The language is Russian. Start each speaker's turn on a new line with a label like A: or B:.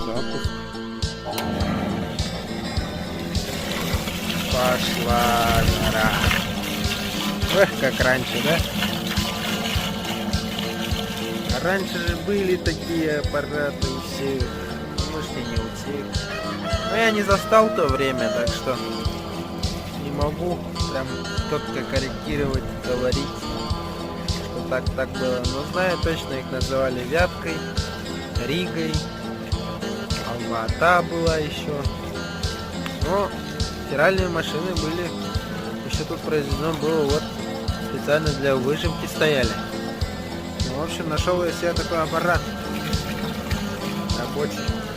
A: запуск. Пошла жара. Эх, как раньше, да? А раньше же были такие аппараты у всех. Может и не у всех. Но я не застал то время, так что не могу прям четко корректировать, говорить, что так было. Но знаю точно, их называли Вяткой, Ригой, Алма-Ата была еще. Но стиральные машины были, еще тут произведено было вот специально для выжимки стояли. Ну, в общем, нашел я себе такой аппарат рабочий.